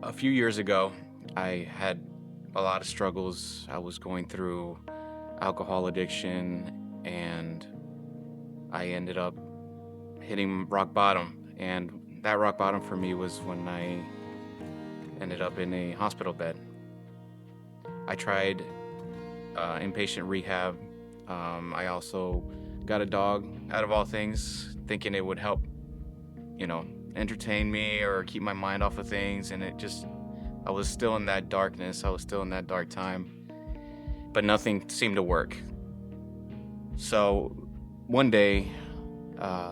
A few years ago, I had a lot of struggles. I was going through alcohol addiction, and I ended up hitting rock bottom. And that rock bottom for me was when I ended up in a hospital bed. I tried inpatient rehab. I also got a dog, out of all things, thinking it would help, entertain me or keep my mind off of things. And I was still in that darkness. I was still in that dark time, but nothing seemed to work. So one day,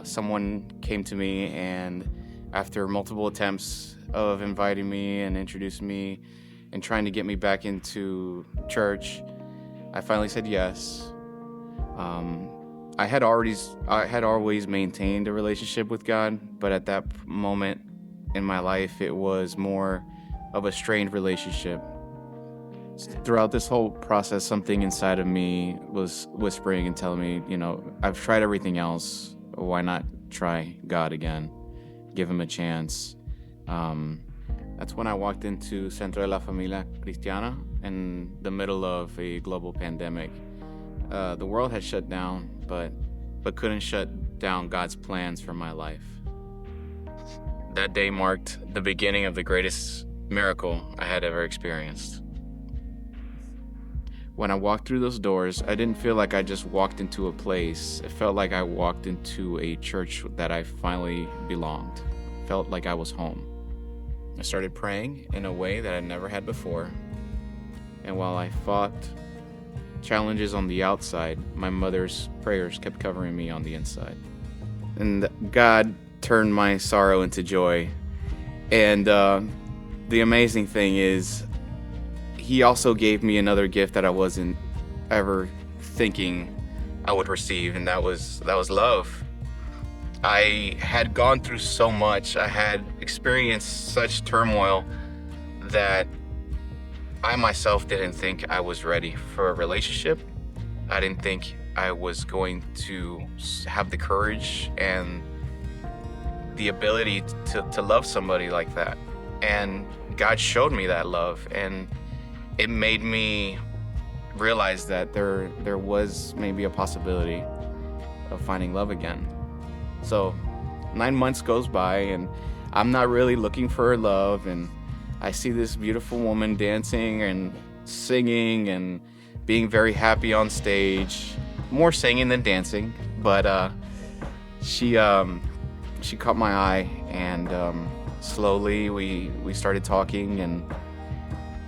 someone came to me, and after multiple attempts of inviting me and introducing me and trying to get me back into church, I finally said yes. I had always maintained a relationship with God, but at that moment in my life, it was more of a strained relationship. Throughout this whole process, something inside of me was whispering and telling me, I've tried everything else. Why not try God again? Give him a chance. That's when I walked into Centro de la Familia Cristiana in the middle of a global pandemic. The world had shut down, but couldn't shut down God's plans for my life. That day marked the beginning of the greatest miracle I had ever experienced. When I walked through those doors, I didn't feel like I just walked into a place. It felt like I walked into a church that I finally belonged. It felt like I was home. I started praying in a way that I never had before. And while I fought challenges on the outside, my mother's prayers kept covering me on the inside. And God turned my sorrow into joy. And the amazing thing is, he also gave me another gift that I wasn't ever thinking I would receive, and that was love. I had gone through so much. I had experienced such turmoil that I myself didn't think I was ready for a relationship. I didn't think I was going to have the courage and the ability to love somebody like that. And God showed me that love, and it made me realize that there was maybe a possibility of finding love again. So 9 months goes by, and I'm not really looking for love, and I see this beautiful woman dancing and singing and being very happy on stage, more singing than dancing, but she caught my eye, and slowly we started talking,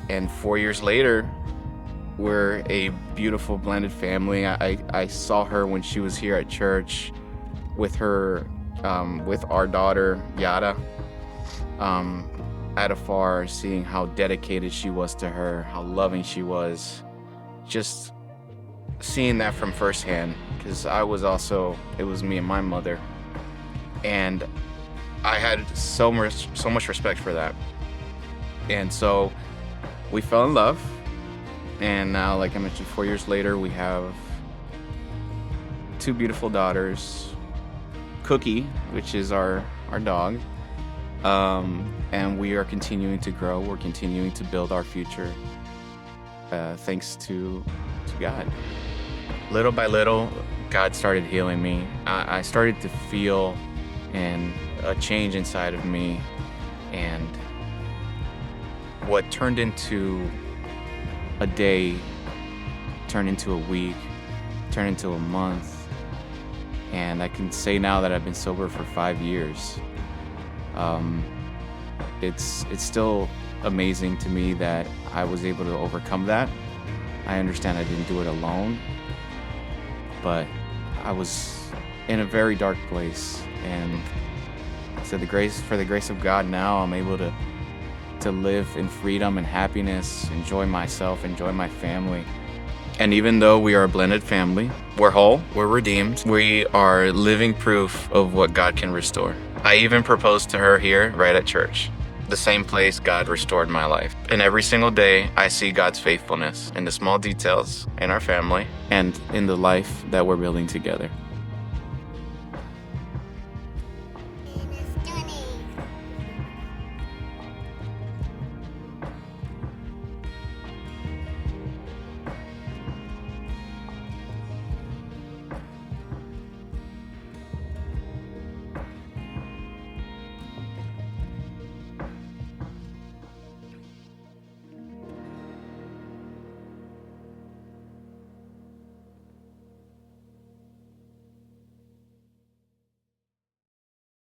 and 4 years later, we're a beautiful blended family. I saw her when she was here at church with our daughter Yada, at afar, seeing how dedicated she was to her, how loving she was, just seeing that from firsthand, because it was me and my mother, and I had so much respect for that. And so we fell in love, and now, like I mentioned, 4 years later, we have 2 beautiful daughters, Cookie, which is our dog, and we are continuing to grow. We're continuing to build our future, thanks to God. Little by little, God started healing me. I started to feel a change inside of me, and what turned into a day turned into a week, turned into a month, and I can say now that I've been sober for 5 years. It's still amazing to me that I was able to overcome that. I understand I didn't do it alone, but I was in a very dark place, and for the grace of God, now I'm able to live in freedom and happiness, enjoy myself, enjoy my family. And even though we are a blended family, we're whole, we're redeemed, we are living proof of what God can restore. I even proposed to her here right at church, the same place God restored my life. And every single day, I see God's faithfulness in the small details in our family and in the life that we're building together.